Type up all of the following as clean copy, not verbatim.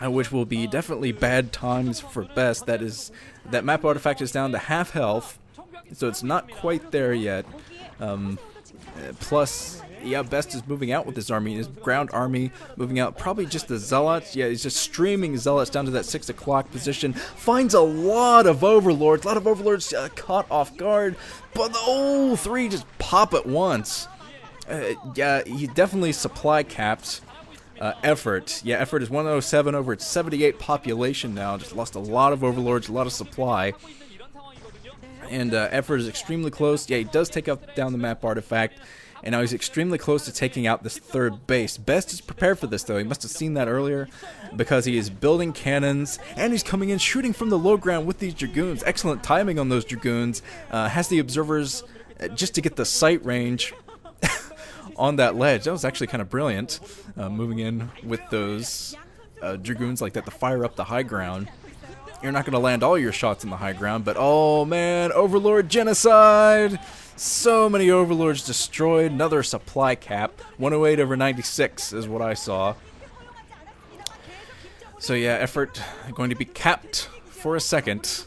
which will be definitely bad times for Best. That map artifact is down to half health, so it's not quite there yet. Plus, yeah, Best is moving out with his army, his ground army moving out. Probably just the Zealots. Yeah, he's just streaming Zealots down to that 6 o'clock position. Finds a lot of Overlords. Caught off guard. But the 3 just pop at once. Yeah, he definitely supply caps Effort. Yeah, Effort is 107 over its 78 population now. Just lost a lot of Overlords, a lot of supply. And Effort is extremely close. Yeah, he does take down the map artifact. And now he's extremely close to taking out this third base. Best is prepared for this, though. He must have seen that earlier, because he is building cannons, and he's coming in shooting from the low ground with these Dragoons. Excellent timing on those Dragoons. Has the observers just to get the sight range on that ledge. That was actually kind of brilliant, moving in with those Dragoons like that to fire up the high ground. You're not going to land all your shots in the high ground, but oh man, Overlord genocide! So many Overlords destroyed. Another supply cap. 108 over 96 is what I saw. So yeah, Effort going to be capped for a second.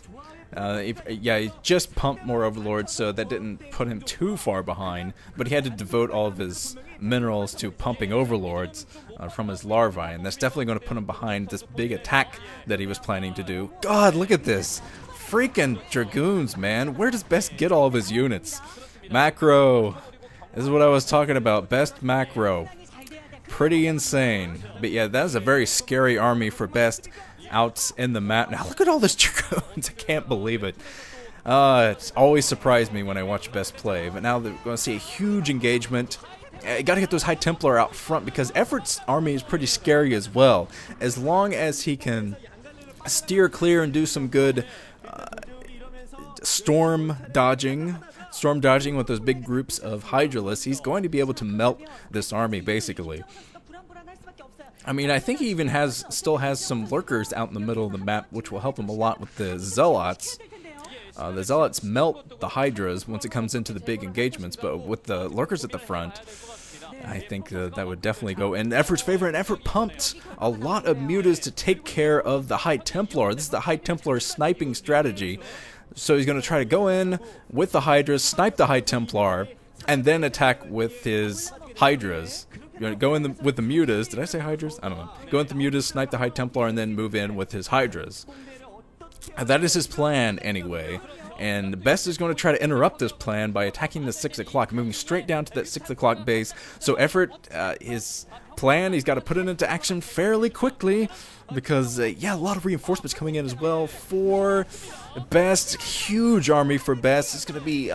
He just pumped more Overlords, so that didn't put him too far behind. But he had to devote all of his minerals to pumping Overlords from his larvae, and that's definitely going to put him behind this big attack that he was planning to do. God, look at this. Freaking Dragoons, man. Where does Best get all of his units? Macro. This is what I was talking about. Best macro. Pretty insane. But yeah, that is a very scary army for Best out in the map. Now look at all this Dragoons. I can't believe it. It's always surprised me when I watch Best play. But now they're going to see a huge engagement. You got to get those High Templar out front, because Effort's army is pretty scary as well. As long as he can steer clear and do some good storm dodging with those big groups of Hydralisks, he's going to be able to melt this army, basically. I mean, I think he even still has some lurkers out in the middle of the map, which will help him a lot with the Zealots. The Zealots melt the Hydras once it comes into the big engagements, but with the lurkers at the front, I think that would definitely go in Effort's favor. And Effort pumped a lot of mutas to take care of the High Templar. This is the High Templar sniping strategy. So he's going to try to go in with the Hydras, snipe the High Templar, and then attack with his Hydras. You're going to go in with the mutas. Did I say Hydras? I don't know. Go into the mutas, snipe the High Templar, and then move in with his Hydras. That is his plan, anyway. And Best is going to try to interrupt this plan by attacking the 6 o'clock, moving straight down to that 6 o'clock base. So Effort, his plan, he's got to put it into action fairly quickly, because, yeah, a lot of reinforcements coming in as well for Best. Huge army for Best. It's going to be,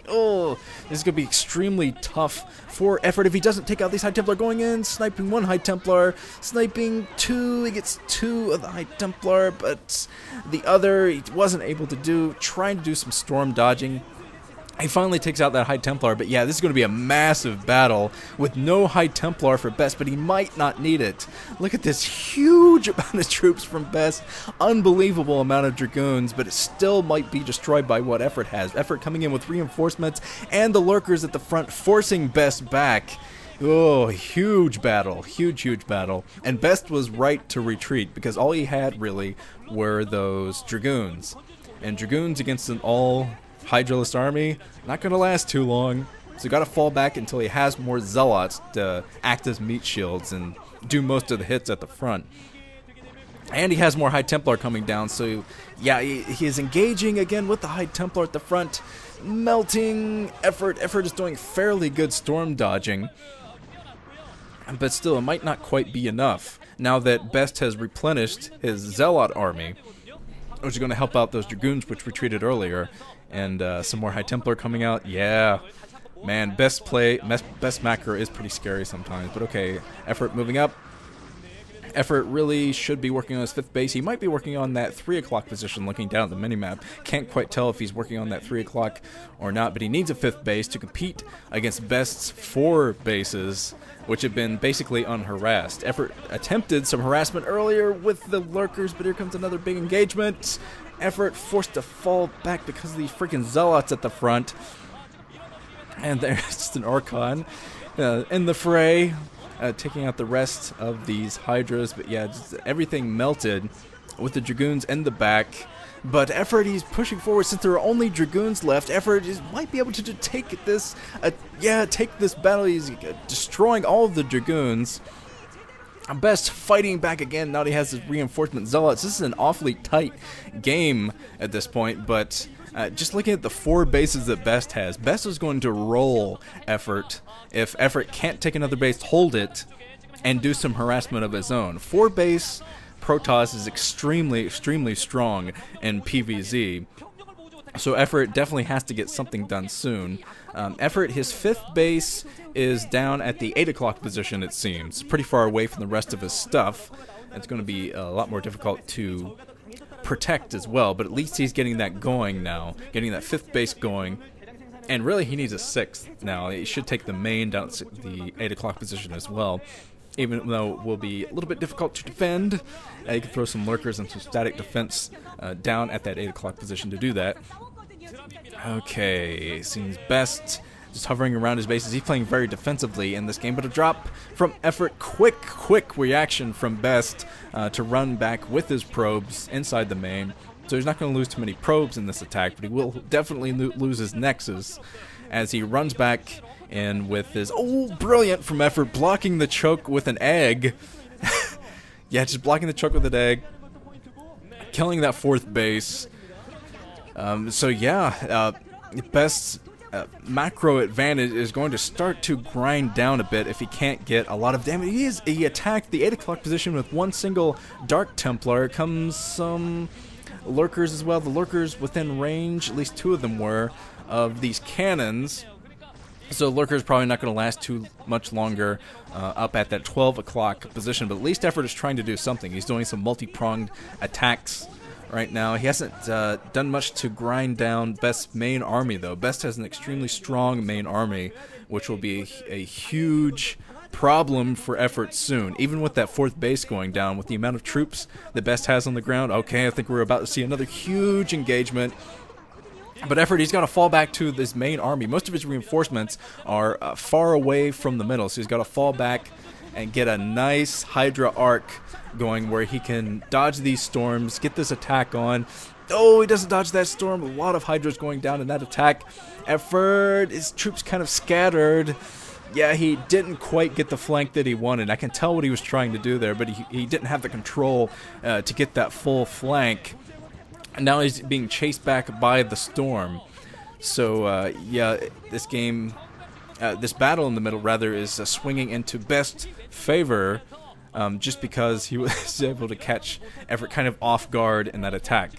this is going to be extremely tough for Effort if he doesn't take out these High Templar. Going in, sniping one High Templar, sniping two. He gets two of the High Templar, but the other he wasn't able to do. Trying to do some storm dodging. He finally takes out that High Templar, but yeah, this is going to be a massive battle with no High Templar for Best, but he might not need it. Look at this huge amount of troops from Best. Unbelievable amount of Dragoons, but it still might be destroyed by what Effort has. Effort coming in with reinforcements and the lurkers at the front, forcing Best back. Oh, huge battle. Huge battle. And Best was right to retreat, because all he had, really, were those Dragoons. And Dragoons against an all Hydralist army, not going to last too long, so you got to fall back until he has more Zealots to act as meat shields and do most of the hits at the front. And he has more High Templar coming down, so yeah, he is engaging again with the High Templar at the front, melting Effort. Effort is doing fairly good storm dodging, but still, it might not quite be enough now that Best has replenished his Zealot army, which is going to help out those Dragoons which retreated earlier. And some more High Templar coming out. Yeah, man, Best macro is pretty scary sometimes. But okay, Effort moving up. Effort really should be working on his 5th base. He might be working on that 3 o'clock position looking down at the minimap. Can't quite tell if he's working on that 3 o'clock or not, but he needs a 5th base to compete against Best's 4 bases, which have been basically unharassed. Effort attempted some harassment earlier with the lurkers, but here comes another big engagement. Effort forced to fall back because of these freaking Zealots at the front. And there's just an Orcon in the fray. taking out the rest of these Hydras. But yeah, just everything melted with the Dragoons in the back. But Effort, he's pushing forward since there are only Dragoons left. Effort might be able to take this, take this battle. He's destroying all of the Dragoons. Best fighting back again. Now he has his reinforcement Zealots. This is an awfully tight game at this point, but just looking at the 4 bases that Best has, Best is going to roll Effort. If Effort can't take another base, hold it, and do some harassment of his own. 4 base Protoss is extremely strong in PvZ. So Effort definitely has to get something done soon. Effort, his 5th base is down at the 8 o'clock position, it seems. Pretty far away from the rest of his stuff. It's going to be a lot more difficult to protect as well, but at least he's getting that going now. Getting that 5th base going. And really, he needs a 6th now. He should take the main down at the 8 o'clock position as well. Even though it will be a little bit difficult to defend. You can throw some lurkers and some static defense down at that 8 o'clock position to do that. Okay, seems Best just hovering around his bases. He's playing very defensively in this game, but a drop from Effort. Quick reaction from Best to run back with his probes inside the main. So he's not going to lose too many probes in this attack, but he will definitely lose his Nexus as he runs back in with his... Oh, brilliant from Effort, blocking the choke with an egg. Yeah, just blocking the choke with an egg. Killing that 4th base. So yeah, Best's macro advantage is going to start to grind down a bit if he can't get a lot of damage. He attacked the 8 o'clock position with 1 single Dark Templar. Comes some lurkers as well. The lurkers within range, at least 2 of them were, of these cannons. So lurker's probably not going to last too much longer up at that 12 o'clock position, but at least Effort is trying to do something. He's doing some multi-pronged attacks right now. He hasn't done much to grind down Best's main army, though. Best has an extremely strong main army, which will be a huge problem for Effort soon. Even with that 4th base going down, with the amount of troops that Best has on the ground, okay, I think we're about to see another huge engagement. But Effort, he's got to fall back to this main army. Most of his reinforcements are far away from the middle, so he's got to fall back and get a nice Hydra arc going where he can dodge these storms, get this attack on. Oh, he doesn't dodge that storm. A lot of Hydras going down in that attack. Effort, his troops kind of scattered. Yeah, he didn't quite get the flank that he wanted. I can tell what he was trying to do there, but he didn't have the control to get that full flank. And now he's being chased back by the storm. So, yeah, this game, this battle in the middle, rather, is swinging into Best's favor just because he was able to catch Effort kind of off guard in that attack.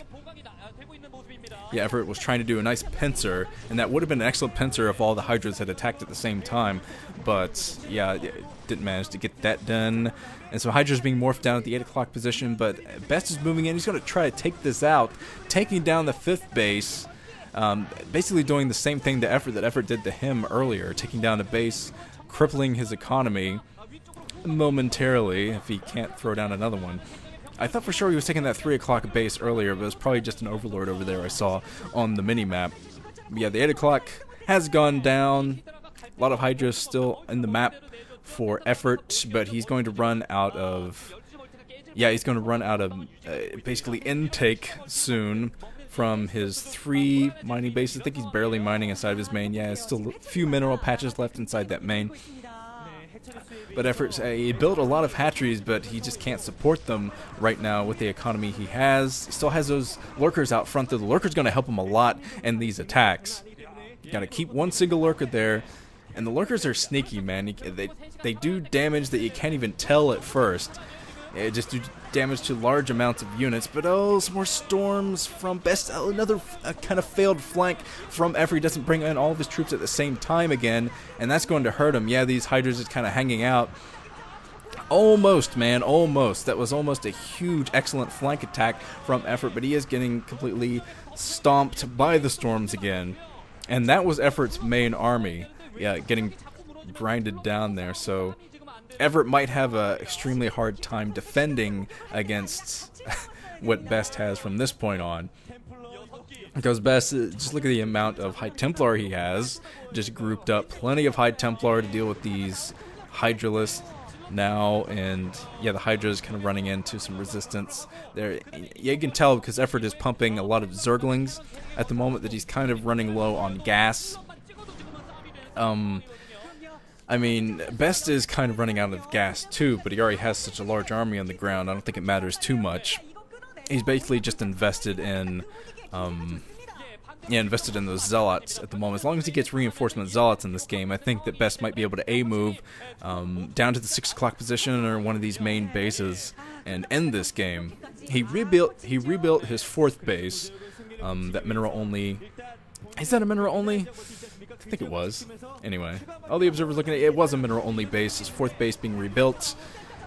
Yeah, Effort was trying to do a nice pincer, and that would have been an excellent pincer if all the Hydras had attacked at the same time. But, yeah, didn't manage to get that done. And so Hydra's being morphed down at the 8 o'clock position, but Best is moving in. He's going to try to take this out, taking down the 5th base, basically doing the same thing to Effort that Effort did to him earlier, taking down a base, crippling his economy momentarily if he can't throw down another one. I thought for sure he was taking that 3 o'clock base earlier, but it was probably just an Overlord over there I saw on the mini-map. But yeah, the 8 o'clock has gone down. A lot of Hydras still in the map for Effort, but he's going to run out of... Yeah, he's going to run out of basically intake soon from his 3 mining bases. I think he's barely mining inside of his main. Yeah, there's still a few mineral patches left inside that main. But Effort, he built a lot of hatcheries, but he just can't support them right now with the economy he has. He still has those lurkers out front, though. The lurker's going to help him a lot in these attacks. Got to keep 1 single lurker there. And the lurkers are sneaky, man. They do damage that you can't even tell at first. They just do damage to large amounts of units. But oh, some more storms from Best. Oh, another kind of failed flank from Effort. He doesn't bring in all of his troops at the same time again. And that's going to hurt him. Yeah, these Hydras just kind of hanging out. Almost, man, almost. That was almost a huge, excellent flank attack from Effort. But he is getting completely stomped by the storms again. And that was Effort's main army. Yeah, getting grinded down there, so Effort might have an extremely hard time defending against what Best has from this point on. Because Best, just look at the amount of High Templar he has, just grouped up plenty of High Templar to deal with these Hydralists. now, and yeah, the Hydra is kind of running into some resistance there. You can tell because Effort is pumping a lot of Zerglings at the moment that he's kind of running low on gas. I mean, Best is kind of running out of gas too, but he already has such a large army on the ground. I don't think it matters too much. He's basically just invested in those Zealots at the moment. As long as he gets reinforcement Zealots in this game, I think that Best might be able to A-move down to the 6 o'clock position or one of these main bases and end this game. He rebuilt his 4th base, that mineral only. Is that a mineral only? I think it was. Anyway, all the observers looking at it, it was a mineral only base. His 4th base being rebuilt.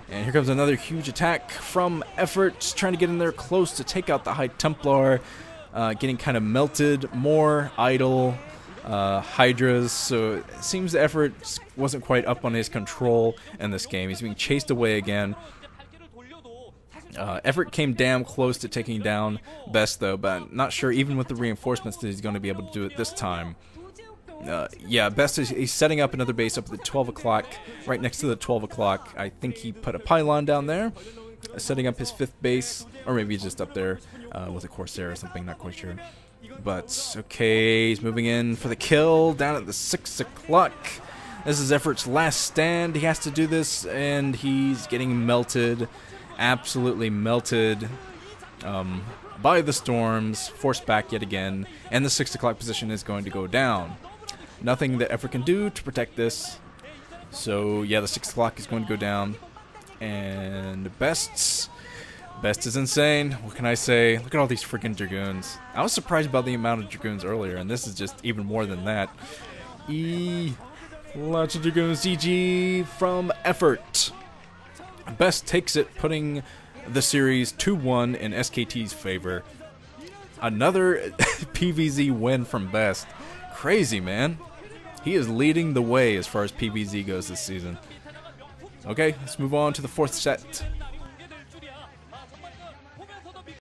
And here comes another huge attack from Effort, trying to get in there close to take out the High Templar. Getting kind of melted, more idle Hydras, so it seems the Effort wasn't quite up on his control in this game. He's being chased away again. Effort came damn close to taking down Best though, but not sure even with the reinforcements that he's going to be able to do it this time. Yeah, Best is he's setting up another base up at the 12 o'clock, right next to the 12 o'clock. I think he put a pylon down there, setting up his 5th base, or maybe he's just up there with a Corsair or something, not quite sure. But, okay, he's moving in for the kill down at the 6 o'clock. This is Effort's last stand. He has to do this, and he's getting melted, absolutely melted by the storms, forced back yet again, and the 6 o'clock position is going to go down. Nothing that Effort can do to protect this. So, yeah, the 6 o'clock is going to go down. And Best is insane. What can I say? Look at all these freaking Dragoons. I was surprised about the amount of Dragoons earlier, and this is just even more than that. Lots of Dragoons. GG from Effort. Best takes it, putting the series 2-1 in SKT's favor. Another PvZ win from Best. Crazy, man. He is leading the way as far as PvZ goes this season. Okay, let's move on to the 4th set.